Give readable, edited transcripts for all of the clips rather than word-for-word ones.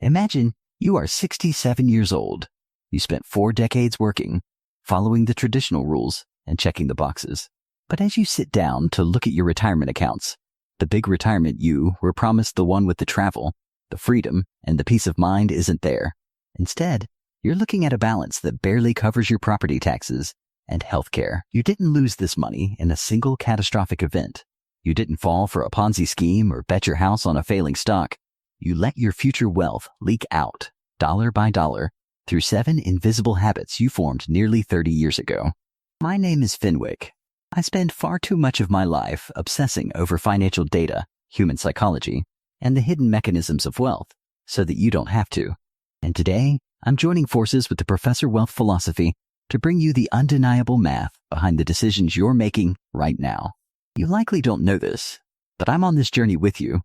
Imagine you are 67 years old. You spent 4 decades working, following the traditional rules and checking the boxes. But as you sit down to look at your retirement accounts, the big retirement you were promised, the one with the travel, the freedom, and the peace of mind, isn't there. Instead, you're looking at a balance that barely covers your property taxes and health care. You didn't lose this money in a single catastrophic event. You didn't fall for a Ponzi scheme or bet your house on a failing stock. You let your future wealth leak out, dollar by dollar, through 7 invisible habits you formed nearly 30 years ago. My name is FinWick. I spend far too much of my life obsessing over financial data, human psychology, and the hidden mechanisms of wealth so that you don't have to. And today, I'm joining forces with the Professor Wealth Philosophy to bring you the undeniable math behind the decisions you're making right now. You likely don't know this, but I'm on this journey with you.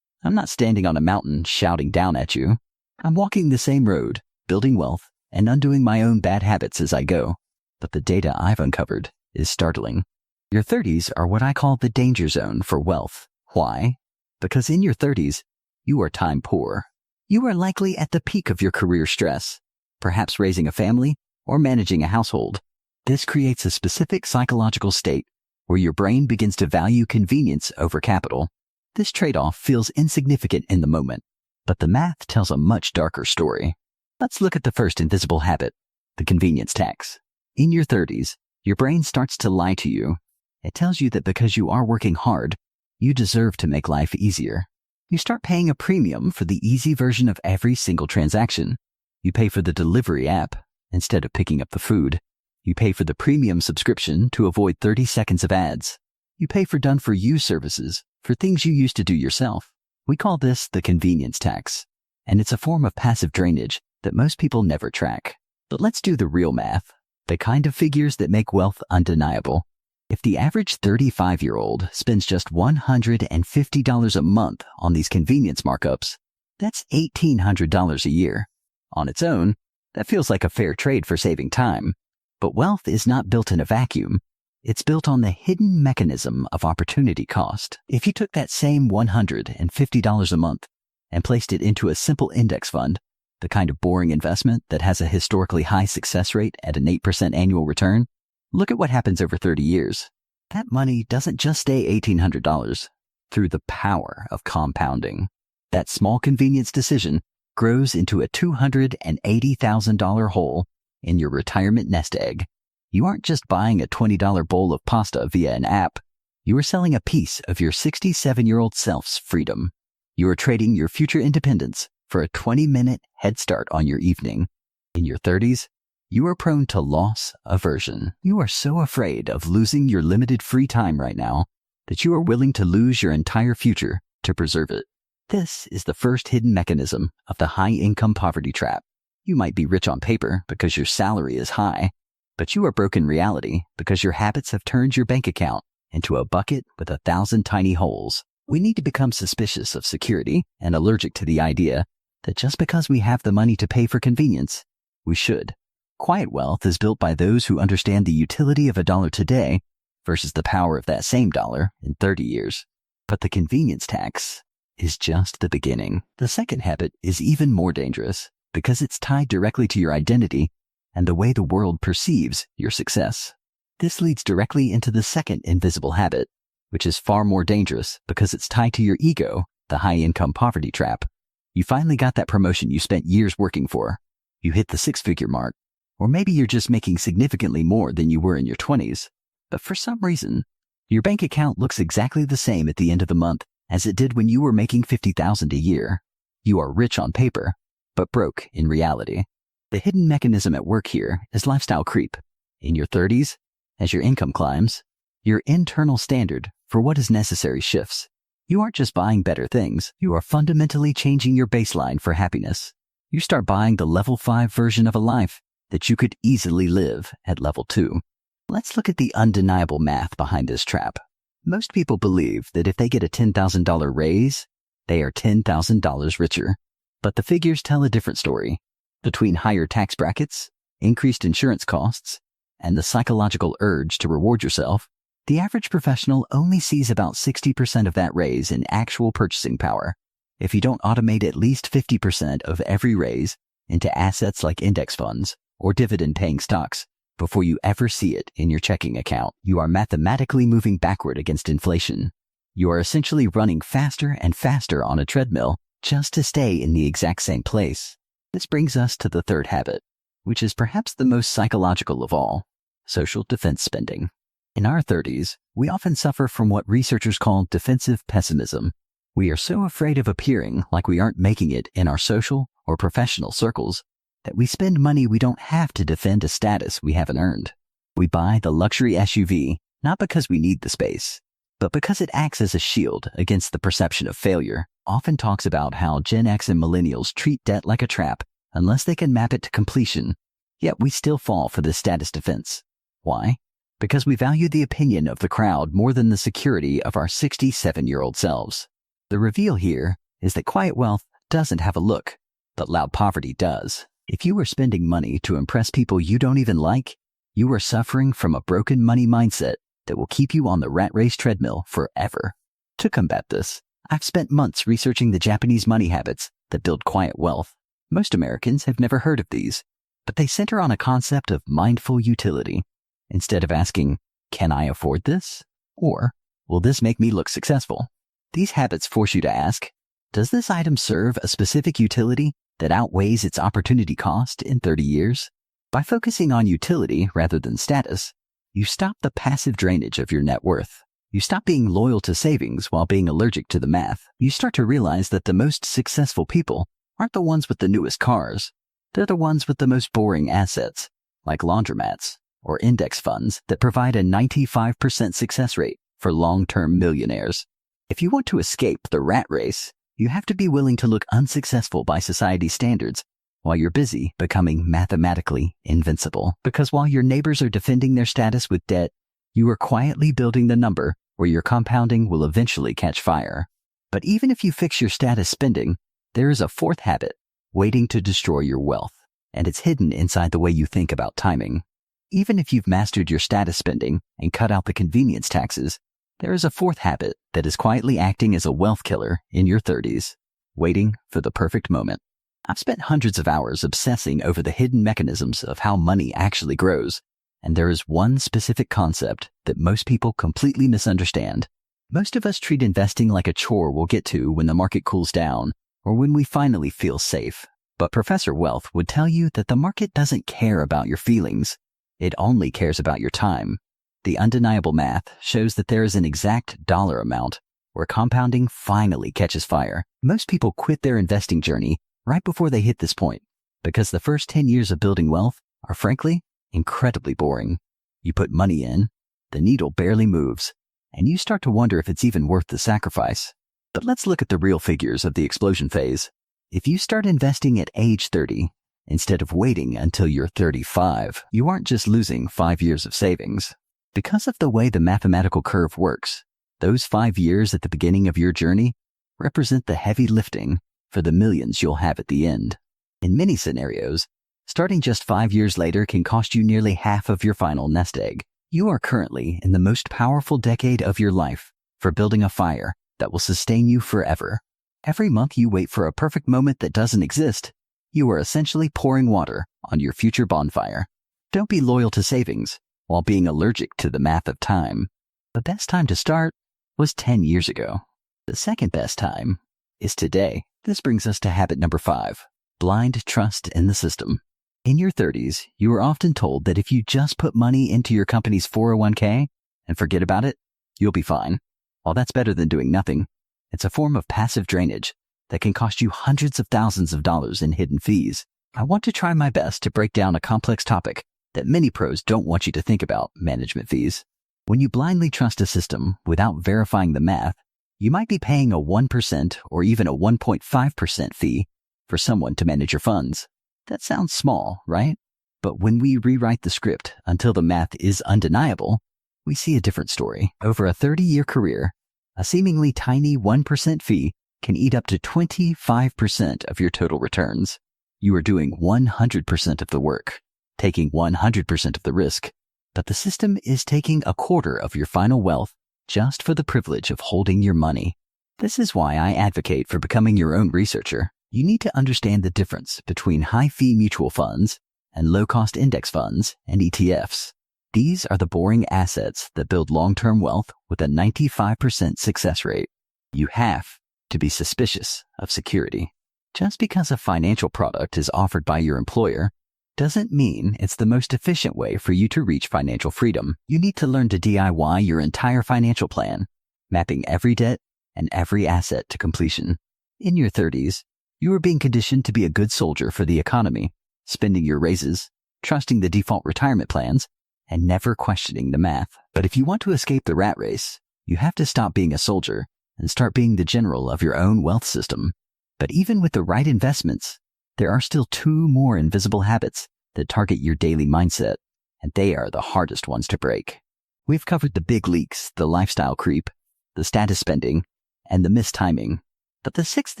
I'm not standing on a mountain shouting down at you. I'm walking the same road, building wealth, and undoing my own bad habits as I go. But the data I've uncovered is startling. Your 30s are what I call the danger zone for wealth. Why? Because in your 30s, you are time poor. You are likely at the peak of your career stress, perhaps raising a family or managing a household. This creates a specific psychological state where your brain begins to value convenience over capital. This trade-off feels insignificant in the moment, but the math tells a much darker story. Let's look at the first invisible habit, the convenience tax. In your 30s, your brain starts to lie to you. It tells you that because you are working hard, you deserve to make life easier. You start paying a premium for the easy version of every single transaction. You pay for the delivery app instead of picking up the food. You pay for the premium subscription to avoid 30 seconds of ads. You pay for done-for-you services for things you used to do yourself. We call this the convenience tax, and it's a form of passive drainage that most people never track. But let's do the real math, the kind of figures that make wealth undeniable. If the average 35-year-old spends just $150 a month on these convenience markups, that's $1,800 a year. On its own, that feels like a fair trade for saving time. But wealth is not built in a vacuum. It's built on the hidden mechanism of opportunity cost. If you took that same $150 a month and placed it into a simple index fund, the kind of boring investment that has a historically high success rate at an 8% annual return, look at what happens over 30 years. That money doesn't just stay $1,800. Through the power of compounding, that small convenience decision grows into a $280,000 hole in your retirement nest egg. You aren't just buying a $20 bowl of pasta via an app. You are selling a piece of your 67-year-old self's freedom. You are trading your future independence for a 20-minute head start on your evening. In your 30s, you are prone to loss aversion. You are so afraid of losing your limited free time right now that you are willing to lose your entire future to preserve it. This is the first hidden mechanism of the high-income poverty trap. You might be rich on paper because your salary is high, but you are broke in reality because your habits have turned your bank account into a bucket with 1,000 tiny holes. We need to become suspicious of security and allergic to the idea that just because we have the money to pay for convenience, we should. Quiet wealth is built by those who understand the utility of a dollar today versus the power of that same dollar in 30 years. But the convenience tax is just the beginning. The second habit is even more dangerous because it's tied directly to your identity and the way the world perceives your success. This leads directly into the second invisible habit, which is far more dangerous because it's tied to your ego, the high-income poverty trap. You finally got that promotion you spent years working for. You hit the 6-figure mark, or maybe you're just making significantly more than you were in your 20s. But for some reason, your bank account looks exactly the same at the end of the month as it did when you were making $50,000 a year. You are rich on paper, but broke in reality. The hidden mechanism at work here is lifestyle creep. In your 30s, as your income climbs, your internal standard for what is necessary shifts. You aren't just buying better things, you are fundamentally changing your baseline for happiness. You start buying the level 5 version of a life that you could easily live at level 2. Let's look at the undeniable math behind this trap. Most people believe that if they get a $10,000 raise, they are $10,000 richer. But the figures tell a different story. Between higher tax brackets, increased insurance costs, and the psychological urge to reward yourself, the average professional only sees about 60% of that raise in actual purchasing power. if you don't automate at least 50% of every raise into assets like index funds or dividend-paying stocks before you ever see it in your checking account, you are mathematically moving backward against inflation. You are essentially running faster and faster on a treadmill just to stay in the exact same place. This brings us to the third habit, which is perhaps the most psychological of all: social defense spending. In our 30s, we often suffer from what researchers call defensive pessimism. We are so afraid of appearing like we aren't making it in our social or professional circles that we spend money we don't have to defend a status we haven't earned. We buy the luxury SUV not because we need the space, but because it acts as a shield against the perception of failure. Often talks about how Gen X and millennials treat debt like a trap unless they can map it to completion, yet we still fall for this status defense. Why? Because we value the opinion of the crowd more than the security of our 67-year-old selves. The reveal here is that quiet wealth doesn't have a look, but loud poverty does. If you are spending money to impress people you don't even like, you are suffering from a broken money mindset that will keep you on the rat race treadmill forever. To combat this, I've spent months researching the Japanese money habits that build quiet wealth. Most Americans have never heard of these, but they center on a concept of mindful utility. Instead of asking, "Can I afford this?" or "Will this make me look successful?" these habits force you to ask, "Does this item serve a specific utility that outweighs its opportunity cost in 30 years? By focusing on utility rather than status, you stop the passive drainage of your net worth. You stop being loyal to savings while being allergic to the math. You start to realize that the most successful people aren't the ones with the newest cars. They're the ones with the most boring assets, like laundromats or index funds that provide a 95% success rate for long-term millionaires. If you want to escape the rat race, you have to be willing to look unsuccessful by society's standards while you're busy becoming mathematically invincible. Because while your neighbors are defending their status with debt, you are quietly building the number where your compounding will eventually catch fire. But even if you fix your status spending, there is a fourth habit waiting to destroy your wealth, and it's hidden inside the way you think about timing. Even if you've mastered your status spending and cut out the convenience taxes, there is a fourth habit that is quietly acting as a wealth killer in your 30s, waiting for the perfect moment. I've spent hundreds of hours obsessing over the hidden mechanisms of how money actually grows, and there is one specific concept that most people completely misunderstand. Most of us treat investing like a chore we'll get to when the market cools down or when we finally feel safe. But Professor Wealth would tell you that the market doesn't care about your feelings. It only cares about your time. The undeniable math shows that there is an exact dollar amount where compounding finally catches fire. Most people quit their investing journey right before they hit this point because the first 10 years of building wealth are, frankly, incredibly boring. You put money in, the needle barely moves, and you start to wonder if it's even worth the sacrifice. But let's look at the real figures of the explosion phase. If you start investing at age 30, instead of waiting until you're 35, you aren't just losing 5 years of savings. Because of the way the mathematical curve works, those 5 years at the beginning of your journey represent the heavy lifting for the millions you'll have at the end. In many scenarios, starting just 5 years later can cost you nearly half of your final nest egg. You are currently in the most powerful decade of your life for building a fire that will sustain you forever. Every month you wait for a perfect moment that doesn't exist, you are essentially pouring water on your future bonfire. Don't be loyal to savings while being allergic to the math of time. The best time to start was 10 years ago. The second best time is today. This brings us to habit number 5, blind trust in the system. In your 30s, you are often told that if you just put money into your company's 401k and forget about it, you'll be fine. While that's better than doing nothing, it's a form of passive drainage that can cost you hundreds of thousands of dollars in hidden fees. I want to try my best to break down a complex topic that many pros don't want you to think about: management fees. When you blindly trust a system without verifying the math, you might be paying a 1% or even a 1.5% fee for someone to manage your funds. That sounds small, right? But when we rewrite the script until the math is undeniable, we see a different story. Over a 30-year career, a seemingly tiny 1% fee can eat up to 25% of your total returns. You are doing 100% of the work, taking 100% of the risk, but the system is taking a quarter of your final wealth just for the privilege of holding your money. This is why I advocate for becoming your own researcher. You need to understand the difference between high-fee mutual funds and low-cost index funds and ETFs. These are the boring assets that build long-term wealth with a 95% success rate. You have to be suspicious of security. Just because a financial product is offered by your employer doesn't mean it's the most efficient way for you to reach financial freedom. You need to learn to DIY your entire financial plan, mapping every debt and every asset to completion. In your 30s, you are being conditioned to be a good soldier for the economy, spending your raises, trusting the default retirement plans, and never questioning the math. But if you want to escape the rat race, you have to stop being a soldier and start being the general of your own wealth system. But even with the right investments, there are still 2 more invisible habits that target your daily mindset, and they are the hardest ones to break. We've covered the big leaks, the lifestyle creep, the status spending, and the mistiming. But the 6th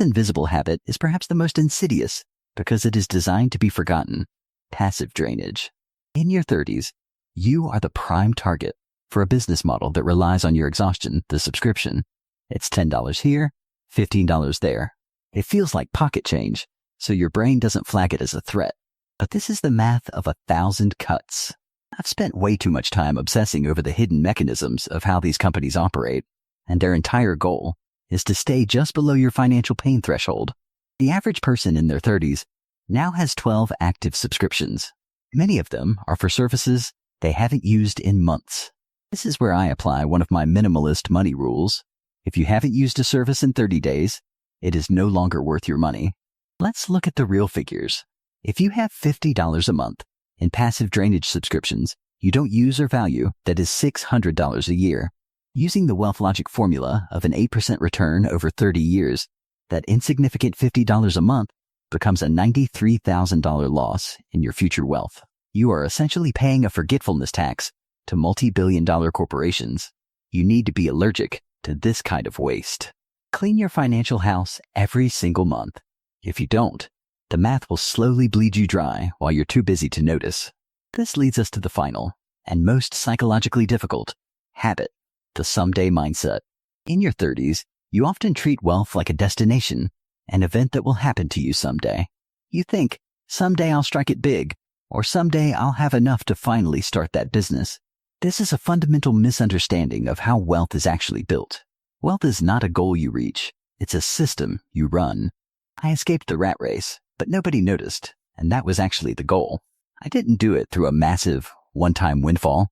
invisible habit is perhaps the most insidious because it is designed to be forgotten: passive drainage. In your 30s, you are the prime target for a business model that relies on your exhaustion, the subscription. It's $10 here, $15 there. It feels like pocket change, so your brain doesn't flag it as a threat. But this is the math of 1,000 cuts. I've spent way too much time obsessing over the hidden mechanisms of how these companies operate, and their entire goal is to stay just below your financial pain threshold. The average person in their 30s now has 12 active subscriptions. Many of them are for services they haven't used in months. This is where I apply one of my minimalist money rules. If you haven't used a service in 30 days, it is no longer worth your money. Let's look at the real figures. If you have $50 a month in passive drainage subscriptions you don't use or value, that is $600 a year. Using the wealth logic formula of an 8% return over 30 years, that insignificant $50 a month becomes a $93,000 loss in your future wealth. You are essentially paying a forgetfulness tax to multi-billion-dollar corporations. You need to be allergic to this kind of waste. Clean your financial house every single month. If you don't, the math will slowly bleed you dry while you're too busy to notice. This leads us to the final, and most psychologically difficult, habit: the someday mindset. In your 30s, you often treat wealth like a destination, an event that will happen to you someday. You think, someday I'll strike it big, or someday I'll have enough to finally start that business. This is a fundamental misunderstanding of how wealth is actually built. Wealth is not a goal you reach, it's a system you run. I escaped the rat race, but nobody noticed, and that was actually the goal. I didn't do it through a massive, one-time windfall.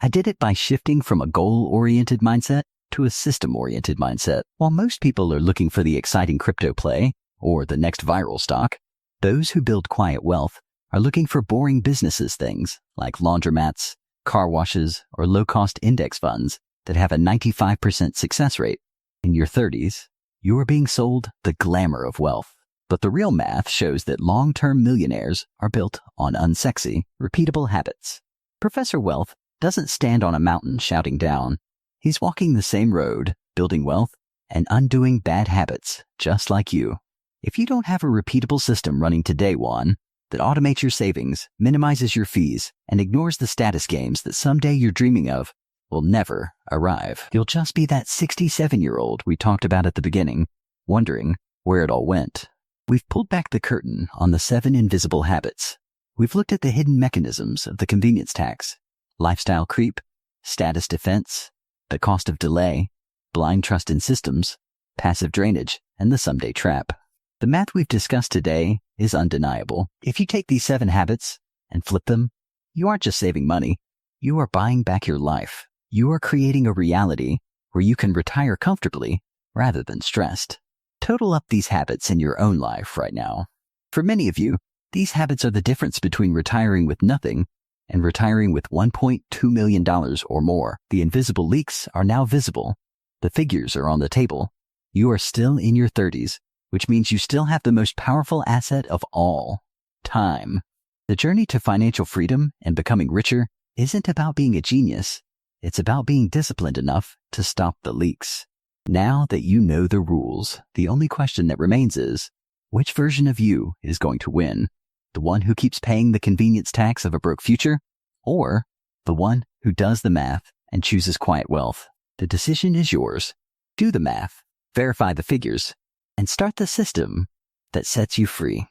I did it by shifting from a goal-oriented mindset to a system-oriented mindset. While most people are looking for the exciting crypto play or the next viral stock, those who build quiet wealth are looking for boring businesses things like laundromats, car washes, or low-cost index funds that have a 95% success rate. In your 30s, you are being sold the glamour of wealth. But the real math shows that long-term millionaires are built on unsexy, repeatable habits. Professor Wealth doesn't stand on a mountain shouting down. He's walking the same road, building wealth and undoing bad habits, just like you. If you don't have a repeatable system running today, Juan, that automates your savings, minimizes your fees, and ignores the status games that someday you're dreaming of, will never arrive. You'll just be that 67-year-old we talked about at the beginning, wondering where it all went. We've pulled back the curtain on the 7 invisible habits. We've looked at the hidden mechanisms of the convenience tax, lifestyle creep, status defense, the cost of delay, blind trust in systems, passive drainage, and the someday trap. The math we've discussed today is undeniable. If you take these 7 habits and flip them, you aren't just saving money, you are buying back your life. You are creating a reality where you can retire comfortably rather than stressed. Total up these habits in your own life right now. For many of you, these habits are the difference between retiring with nothing and retiring with $1.2 million or more. The invisible leaks are now visible. The figures are on the table. You are still in your 30s, which means you still have the most powerful asset of all: time. The journey to financial freedom and becoming richer isn't about being a genius. It's about being disciplined enough to stop the leaks. Now that you know the rules, the only question that remains is, which version of you is going to win? The one who keeps paying the convenience tax of a broke future, or the one who does the math and chooses quiet wealth? The decision is yours. Do the math, verify the figures, and start the system that sets you free.